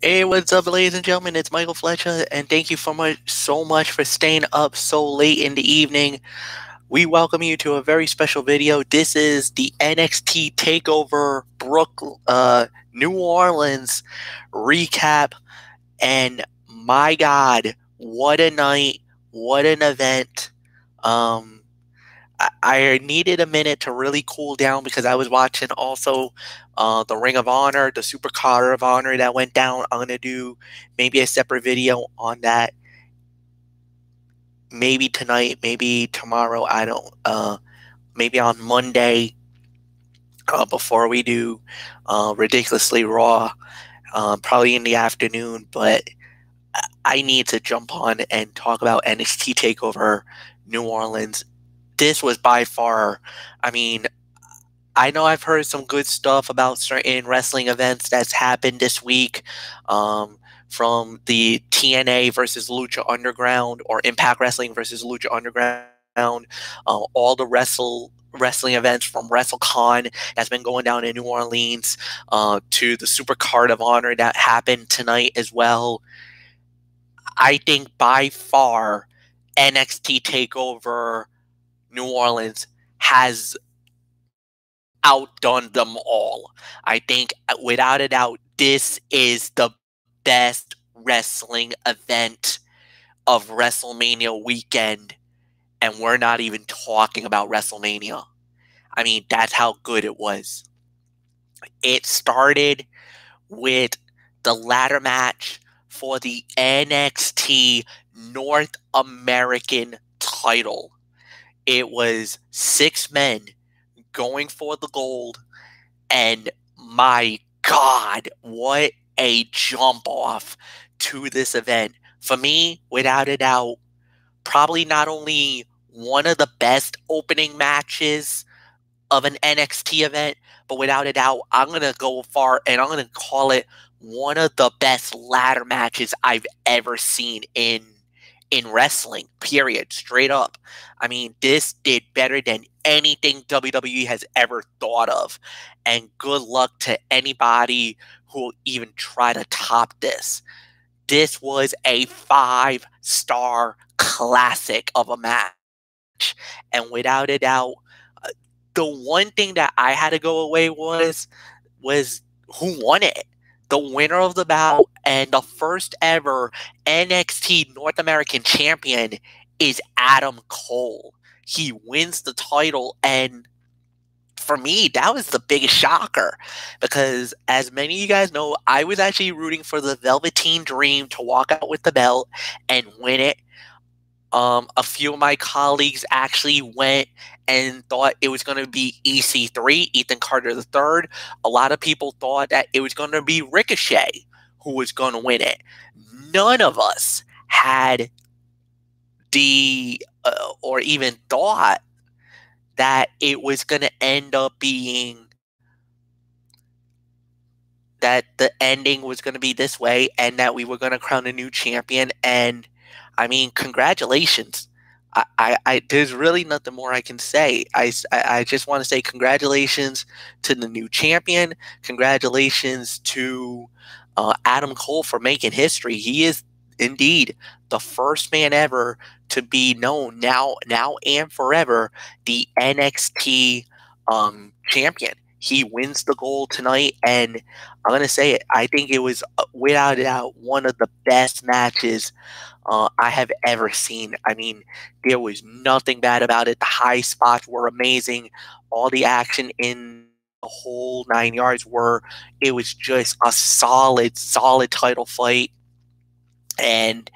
Hey, what's up, ladies and gentlemen? It's Michael Fletcher, and thank you so much for staying up so late in the evening. We welcome you to a very special video. This is the NXT Takeover New Orleans recap, and my God, what a night! What an event! Um, I needed a minute to really cool down because I was watching also the Ring of Honor, the Super Card of Honor that went down. I'm going to do maybe a separate video on that. Maybe tonight, maybe tomorrow. I don't. Maybe on Monday before we do Ridiculously Raw. Probably in the afternoon, but I need to jump on and talk about NXT Takeover New Orleans. This was by far, I mean, I know I've heard some good stuff about certain wrestling events that's happened this week, from the TNA versus Lucha Underground or Impact Wrestling versus Lucha Underground, all the wrestling events from WrestleCon that's been going down in New Orleans, to the Super Card of Honor that happened tonight as well. I think by far NXT TakeOver New Orleans has outdone them all. I think without a doubt, this is the best wrestling event of WrestleMania weekend, and we're not even talking about WrestleMania. I mean, that's how good it was. It started with the ladder match for the NXT North American title. It was 6 men going for the gold, and my God, what a jump off to this event. For me, without a doubt, probably not only one of the best opening matches of an NXT event, but without a doubt, I'm going to go far and I'm going to call it one of the best ladder matches I've ever seen in wrestling, period, straight up. I mean, this did better than anything WWE has ever thought of. And good luck to anybody who will even try to top this. This was a 5-star classic of a match. And without a doubt, the one thing that I had to go away was who won it. The winner of the bout and the first ever NXT North American champion is Adam Cole. He wins the title, and for me, that was the biggest shocker because, as many of you guys know, I was actually rooting for the Velveteen Dream to walk out with the belt and win it. A few of my colleagues actually went and thought it was going to be EC3, Ethan Carter III. A lot of people thought that it was going to be Ricochet who was going to win it. None of us had or even thought that it was going to end up being that the ending was going to be this way and that we were going to crown a new champion. And I mean, congratulations. There's really nothing more I can say. I just want to say congratulations to the new champion. Congratulations to Adam Cole for making history. He is indeed the first man ever to be known now and forever the NXT champion. He wins the gold tonight, and I'm gonna say it. I think it was without a doubt one of the best matches I have ever seen. I mean, there was nothing bad about it. The high spots were amazing. All the action in the whole 9 yards it was just a solid title fight. And,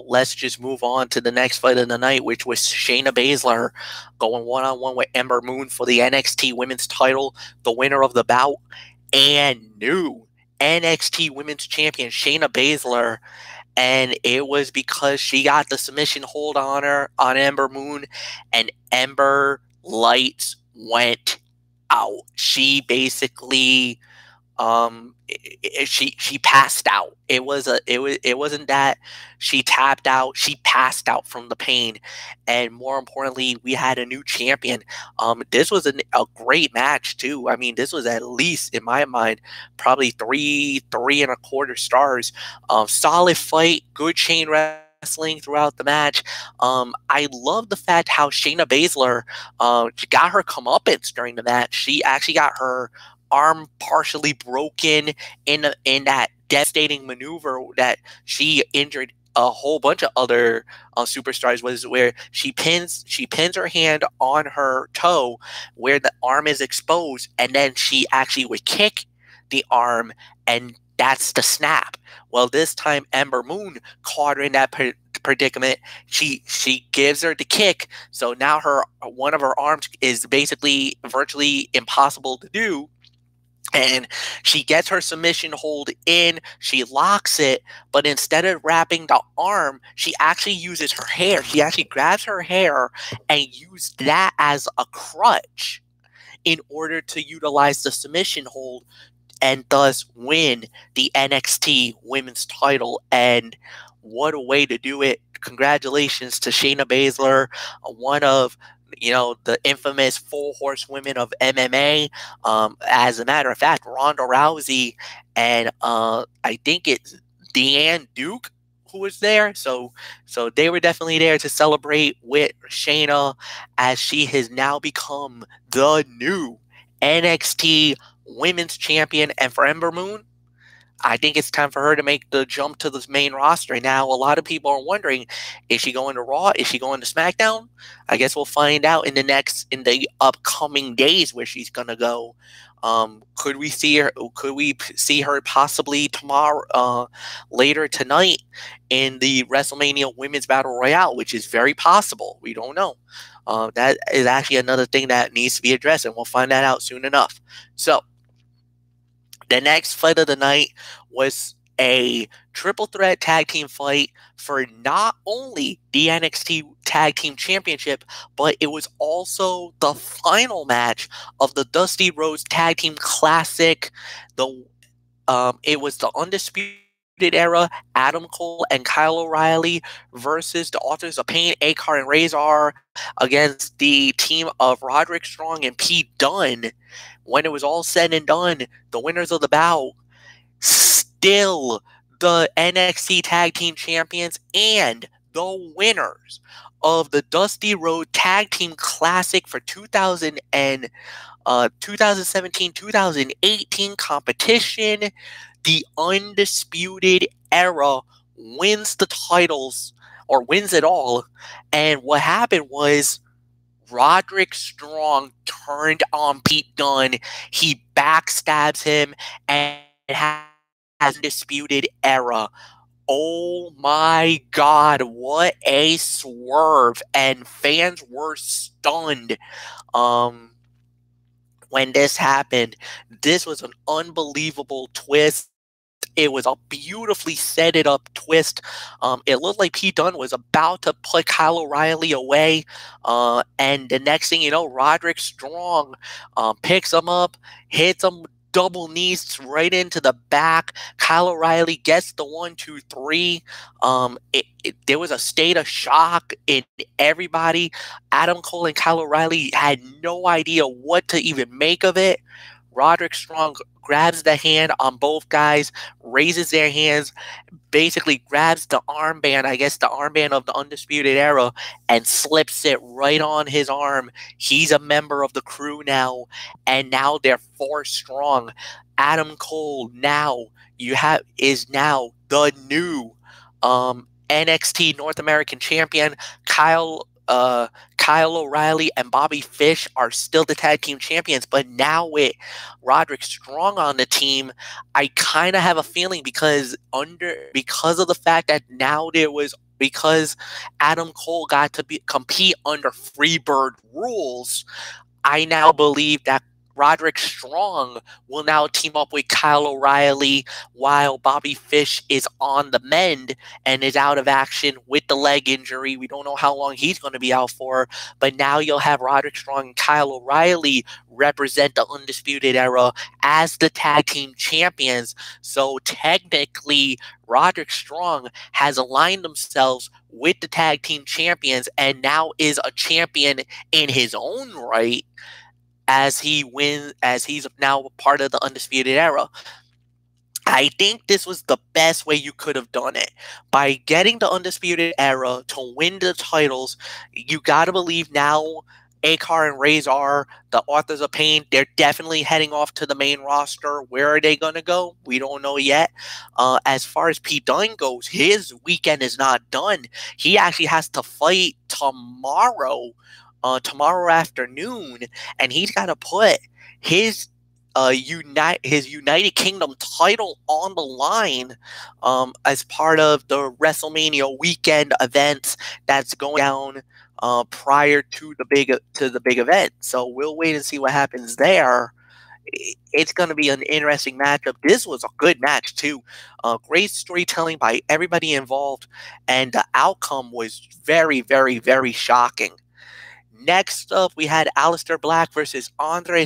let's just move on to the next fight of the night, which was Shayna Baszler going one-on-one with Ember Moon for the NXT Women's title. The winner of the bout and new NXT Women's Champion, Shayna Baszler. And it was because she got the submission hold on her, on Ember Moon, and Ember lights went out. She basically She passed out. It wasn't that she tapped out. She passed out from the pain, and more importantly, we had a new champion. This was a great match too. I mean, this was at least in my mind probably three and a quarter stars. Solid fight, good chain wrestling throughout the match. I love the fact how Shayna Baszler she got her comeuppance during the match. She actually got her arm partially broken in that devastating maneuver that she injured a whole bunch of other superstars, was where she pins her hand on her toe where the arm is exposed, and then she actually would kick the arm, and that's the snap. Well, this time Ember Moon caught her in that predicament. She gives her the kick, so now one of her arms is basically virtually impossible to do. And she gets her submission hold in, she locks it, but instead of wrapping the arm, she actually uses her hair. She actually grabs her hair and used that as a crutch in order to utilize the submission hold and thus win the NXT women's title. And what a way to do it. Congratulations to Shayna Baszler, one of the infamous 4 horsewomen of MMA. As a matter of fact, Ronda Rousey and I think it's Deanne Duke who was there. So they were definitely there to celebrate with Shayna, as she has now become the new NXT women's champion. And for Ember Moon, I think it's time for her to make the jump to the main roster. Now, a lot of people are wondering, is she going to Raw? Is she going to SmackDown? I guess we'll find out in the upcoming days where she's going to go. Could we see her? Could we see her possibly tomorrow, later tonight, in the WrestleMania Women's Battle Royale, which is very possible. We don't know. That is actually another thing that needs to be addressed, and we'll find that out soon enough. So, the next fight of the night was a triple threat tag team fight for not only the NXT Tag Team Championship, but it was also the final match of the Dusty Rhodes Tag Team Classic. It was the Undisputed Era, Adam Cole and Kyle O'Reilly versus the Authors of Pain, Akar and Razor, against the team of Roderick Strong and Pete Dunne. When it was all said and done, the winners of the bout, still the NXT Tag Team Champions and the winners of the Dusty Rhodes Tag Team Classic for 2017-2018 competition. The Undisputed Era wins the titles, or wins it all. And what happened was Roderick Strong turned on Pete Dunne. He backstabs him and has Undisputed Era. Oh my God, what a swerve. And fans were stunned when this happened. This was an unbelievable twist. It was a beautifully set it up twist. It looked like Pete Dunne was about to put Kyle O'Reilly away. And the next thing you know, Roderick Strong picks him up, hits him double knees right into the back. Kyle O'Reilly gets the 1, 2, 3. There was a state of shock in everybody. Adam Cole and Kyle O'Reilly had no idea what to even make of it. Roderick Strong grabs the hand on both guys, raises their hands, basically grabs the armband, I guess the armband of the Undisputed Era, and slips it right on his arm. He's a member of the crew now, and now they're 4 strong. Adam Cole is now the new NXT North American champion. Kyle O'Reilly and Bobby Fish are still the tag team champions, but now with Roderick Strong on the team, I kind of have a feeling because of the fact that now because Adam Cole got to compete under Freebird rules, I now believe that Roderick Strong will now team up with Kyle O'Reilly while Bobby Fish is on the mend and is out of action with the leg injury. We don't know how long he's going to be out for, but now you'll have Roderick Strong and Kyle O'Reilly represent the Undisputed Era as the tag team champions. So technically, Roderick Strong has aligned themselves with the tag team champions and now is a champion in his own right as he's now part of the Undisputed Era. I think this was the best way you could have done it. By getting the Undisputed Era to win the titles, you gotta believe now Akar and Razor, the Authors of Pain, they're definitely heading off to the main roster. Where are they gonna go? We don't know yet. As far as Pete Dunne goes, his weekend is not done. He actually has to fight tomorrow afternoon, and he's got to put his United Kingdom title on the line as part of the WrestleMania weekend events that's going down prior to the big event. So we'll wait and see what happens there. It's going to be an interesting matchup. This was a good match too. Great storytelling by everybody involved, and the outcome was very, very, very shocking. Next up, we had Aleister Black versus Andre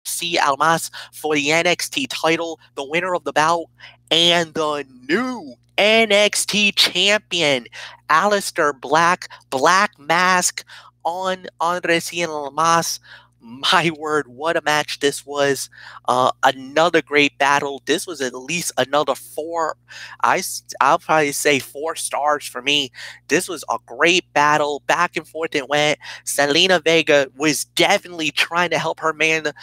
C. Almas for the NXT title, the winner of the bout, and the new NXT champion, Aleister Black, Black Mask on Andre C. Almas. My word, what a match this was. Another great battle. This was at least another I'll probably say 4 stars for me. This was a great battle. Back and forth it went. Zelina Vega was definitely trying to help her man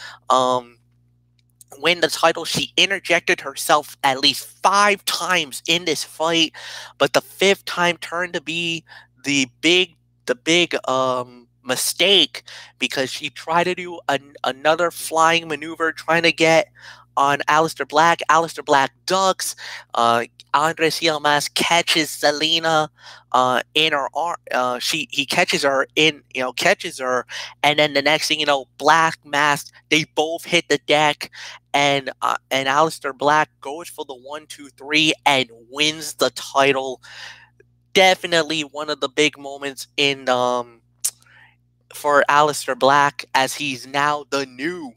win the title. She interjected herself at least 5 times in this fight, but the 5th time turned to be the big mistake, because she tried to do another flying maneuver trying to get on Aleister Black. Aleister Black ducks. Andre Almas catches Zelina in her arm. He catches her catches her, and then the next thing you know, Black Mask, they both hit the deck, and Aleister Black goes for the 1, 2, 3 and wins the title. Definitely one of the big moments in for Aleister Black, as he's now the new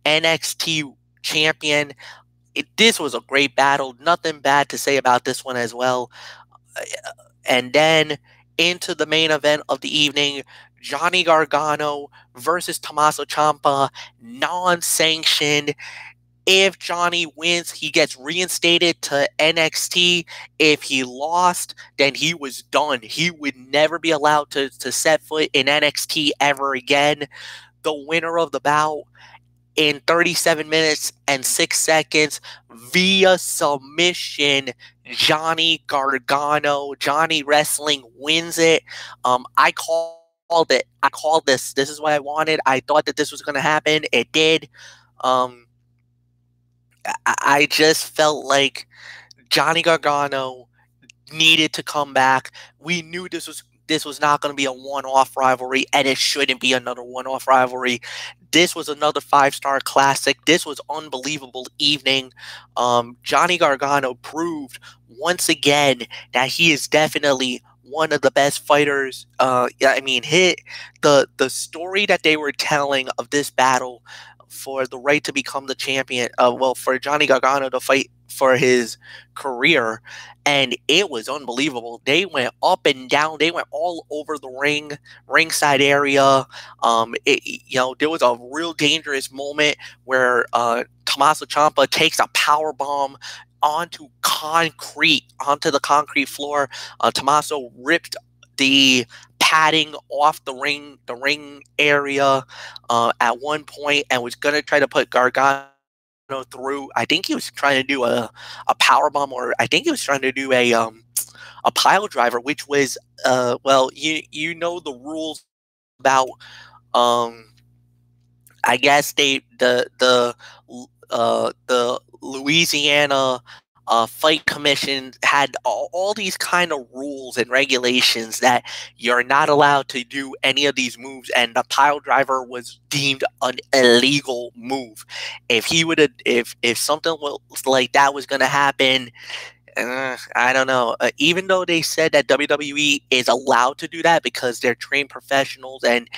NXT champion. This was a great battle. Nothing bad to say about this one as well. And then into the main event of the evening, Johnny Gargano versus Tommaso Ciampa, non-sanctioned. If Johnny wins, he gets reinstated to NXT. If he lost, then he was done. He would never be allowed to set foot in NXT ever again. The winner of the bout in 37 minutes and 6 seconds via submission, Johnny Gargano. Johnny Wrestling wins it. I called it. I called this. This is what I wanted. I thought that this was going to happen. It did. I just felt like Johnny Gargano needed to come back. We knew this was not going to be a one-off rivalry, and it shouldn't be another one-off rivalry. This was another 5-star classic. This was unbelievable evening. Johnny Gargano proved once again that he is definitely one of the best fighters. The story that they were telling of this battle for the right to become the champion, for Johnny Gargano to fight for his career, and it was unbelievable. They went up and down. They went all over the ringside area. There was a real dangerous moment where Tommaso Ciampa takes a power bomb onto the concrete floor. Tommaso ripped the padding off the ring area at one point, and was gonna try to put Gargano through. I think he was trying to do a power bomb, or I think he was trying to do a pile driver, which was you know the rules about I guess the Louisiana fight commission had all these kind of rules and regulations that you're not allowed to do any of these moves, and the pile driver was deemed an illegal move. If he would have, if something like that was going to happen, I don't know. Even though they said that WWE is allowed to do that because they're trained professionals and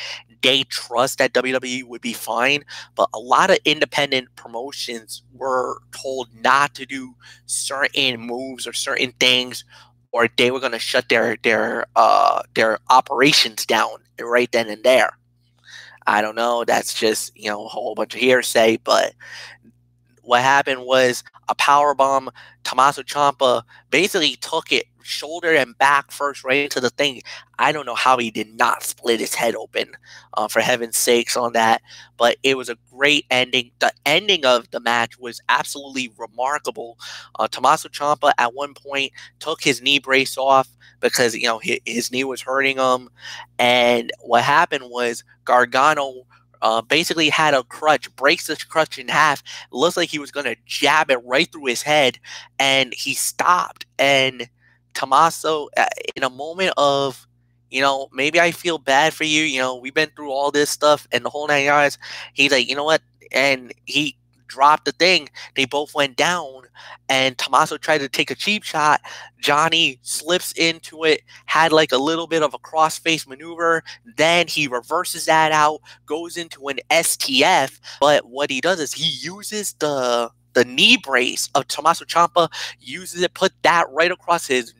they trust that WWE would be fine, but a lot of independent promotions were told not to do certain moves or certain things, or they were going to shut their operations down right then and there. I don't know. That's just a whole bunch of hearsay, but what happened was a power bomb. Tommaso Ciampa basically took it shoulder and back first right into the thing. I don't know how he did not split his head open, for heaven's sakes, on that. But it was a great ending. The ending of the match was absolutely remarkable. Tommaso Ciampa at one point took his knee brace off because his knee was hurting him, and what happened was Gargano basically had a crutch, breaks the crutch in half. It looks like he was going to jab it right through his head, and he stopped. And Tommaso, in a moment of, maybe I feel bad for you, we've been through all this stuff and the whole 9 yards, he's like, you know what? And he dropped the thing. They both went down, and Tommaso tried to take a cheap shot. Johnny slips into it, had like a little bit of a cross-face maneuver. Then he reverses that out, goes into an STF. But what he does is he uses the knee brace of Tommaso Ciampa, uses it, put that right across his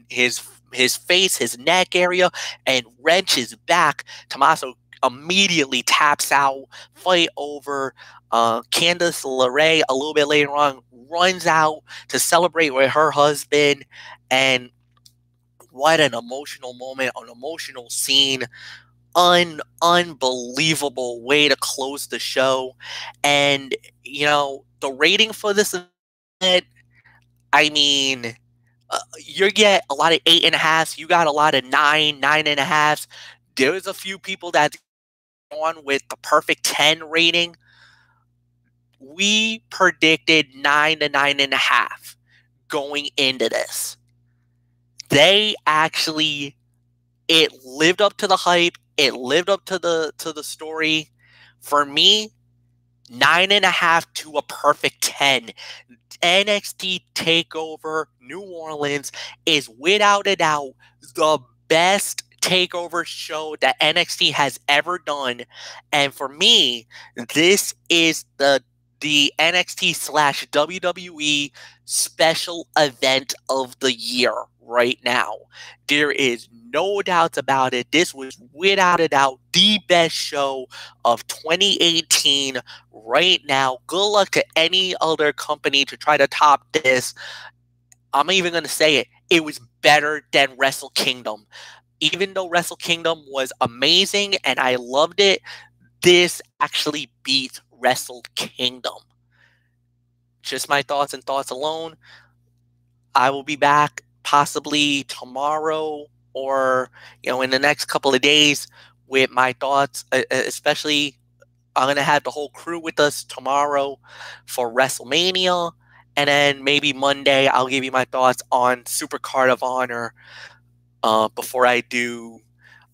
face, his neck area, and wrenches back. Tommaso immediately taps out, fight over. Candice LeRae, a little bit later on, runs out to celebrate with her husband. And what an emotional moment, an emotional scene. Unbelievable way to close the show. And, the rating for this event, I mean, you get a lot of 8.5s. You got a lot of 9.5s. There's a few people that on with the perfect 10 rating. We predicted 9 to 9.5 going into this. They actually, it lived up to the hype. It lived up to the story. For me, 9.5 to a perfect 10. NXT Takeover New Orleans is without a doubt the best takeover show that NXT has ever done. And for me, this is the NXT / WWE special event of the year right now. There is no doubts about it. This was without a doubt the best show of 2018 right now. Good luck to any other company to try to top this. I'm even going to say it. It was better than Wrestle Kingdom. Even though Wrestle Kingdom was amazing and I loved it, this actually beats Wrestle Kingdom. Just my thoughts and thoughts alone. I will be back possibly tomorrow or in the next couple of days with my thoughts. Especially, I'm going to have the whole crew with us tomorrow for WrestleMania. And then maybe Monday, I'll give you my thoughts on Super Card of Honor before I do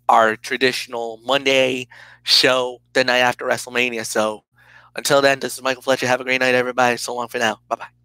our traditional Monday show the night after WrestleMania. So until then, this is Michael Fletcher. Have a great night, everybody. So long for now. Bye-bye.